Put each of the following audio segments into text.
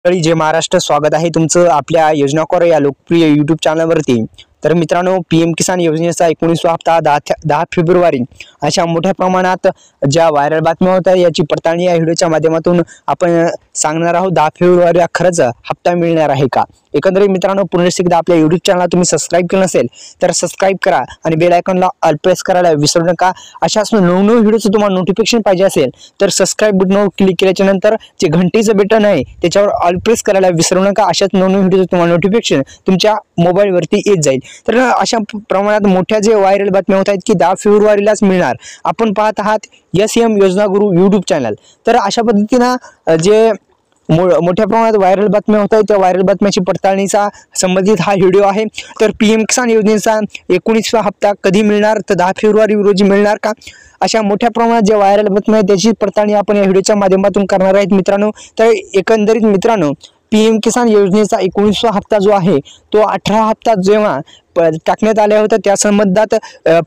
जय महाराष्ट्र, स्वागत आहे तुमचं आपल्या योजना कॉर या लोकप्रिय यूट्यूब चॅनलवरती। तर मित्रांनो, पीएम किसान योजनेचा 19वा हप्ता 10 फेब्रुवारी अशा मोठ्या प्रमाणात ज्या व्हायरल बातम्या होत्या याची पडताळणी या व्हिडिओच्या माध्यमातून आपण सांगणार आहोत। 10 फेब्रुवारीला खरंच हप्ता मिळणार आहे का? एकंदरीत मित्रांनो, पुन्हा एकदा आपल्या यूट्यूब चॅनलला तुम्ही सबस्क्राइब केलं नसेल तर सबस्क्राइब करा आणि बेल आयकॉनला ऑल प्रेस करायला विसरू नका। अशाच नवनवीन व्हिडिओचं तुम्हाला नोटिफिकेशन पाहिजे असेल तर सबस्क्राइब बटनवर क्लिक केल्याच्या नंतर जे घंटीचं बटन आहे त्याच्यावर ऑल प्रेस करायला विसरू नका। अशाच नवनवीन व्हिडिओचं तुम्हाला नोटिफिकेशन तुमच्या मोबाईलवरती येत जाईल। तर अशा प्रमाणात मोठ्या जे व्हायरल बातम्या होत आहेत की 10 फेब्रुवारीलाच मिळणार। आपण पाहत आहात एसएम योजना गुरु यूट्यूब चॅनल। तर अशा पद्धतीने जे मोठ्या प्रमाणात व्हायरल बातम्या होत आहेत त्या व्हायरल बातम्याची पडताळणीचा संबंधित हा व्हिडिओ आहे। तर पीएम किसान योजनेचा 19वा हप्ता कधी मिळणार, तर 10 फेब्रुवारी रोजी मिळणार का? अशा मोठ्या प्रमाणात जे व्हायरल बातम्या आहेत त्याची पडताळणी आपण या व्हिडिओच्या माध्यमातून करणार आहेत मित्रांनो। तर एकंदरीत मित्रांनो, पीएम किसान योजनेचा 19वा हप्ता जो आहे तो 18 हप्ता जेव्हा टाकण्यात आला होता त्या संबंधात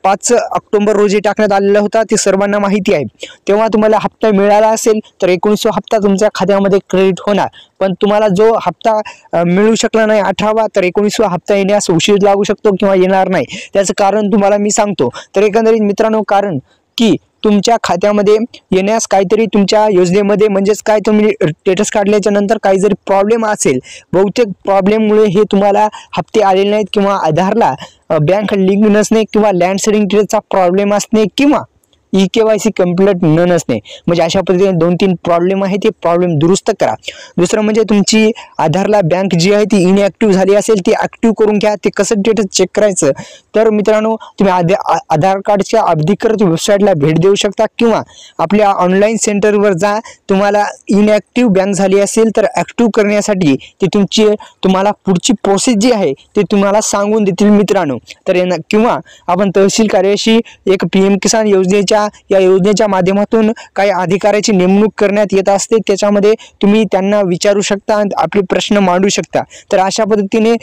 5 ऑक्टोबर रोजी टाकण्यात आलेला होता, ते सर्वांना माहिती आहे। तेव्हा तुम्हाला हप्ता मिळाला असेल तर 19वा हप्ता तुमच्या खात्यामध्ये क्रेडिट होणार। पण तुम्हाला जो हप्ता मिळू शकला नाही 18वा, तर 19वा हप्ता येण्यास उशीर लागू शकतो किंवा येणार नाही। त्याचं कारण तुम्हाला मी सांगतो। तर एकंदरीत मित्रांनो, कारण की तुमच्या खात्यामध्ये येण्यास काहीतरी तुमच्या योजनेमध्ये म्हणजेच काय तुम्ही स्टेटस काढल्याच्या नंतर काही जरी प्रॉब्लेम असेल, बहुतेक प्रॉब्लेममुळे हे तुम्हाला हप्ते आलेले नाहीत किंवा आधारला बँक लिंक नसणे किंवा लँड सेलिंग डिटेल्सचा प्रॉब्लेम असणे किंवा EKYC कंप्लीट न नसणे, म्हणजे अशा पद्धतीने 2-3 प्रॉब्लेम आहे ते प्रॉब्लेम दुरुस्त करा। दुसरं म्हणजे तुमची आधारला बँक जी आहे ती इनएक्टिव्ह झाली असेल ती ॲक्टिव्ह करून घ्या। ते कसं स्टेटस चेक करायचं, तर मित्रांनो तुम्ही आधार कार्डच्या अधिकृत वेबसाईटला भेट देऊ शकता किंवा आपल्या ऑनलाईन सेंटरवर जा। तुम्हाला इनएक्टिव्ह बँक झाली असेल तर ॲक्टिव्ह करण्यासाठी ते तुम्हाला पुढची प्रोसेस जी आहे ते तुम्हाला सांगून देतील मित्रांनो। तर किंवा आपण तहसील कार्यालयाशी एक पीएम किसान या योजनेच्या माध्यमातून काही अधिकाऱ्याची नेमणूक करण्यात येत असते, त्याच्यामध्ये तुम्ही त्यांना विचारू शकता आणि आपले प्रश्न मांडू शकता। तर अशा पद्धतीने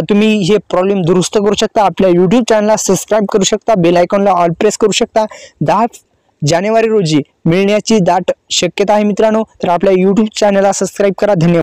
तुम्ही हे प्रॉब्लेम दुरुस्त करू शकता। आपल्या यूट्यूब चॅनलला सबस्क्राइब करू शकता, बेल आयकॉनला ऑल प्रेस करू शकता। 10 जानेवारी रोजी मिळण्याची दाट शक्यता आहे मित्रांनो। तर आपल्या यूट्यूब चॅनलला सबस्क्राइब करा। धन्यवाद।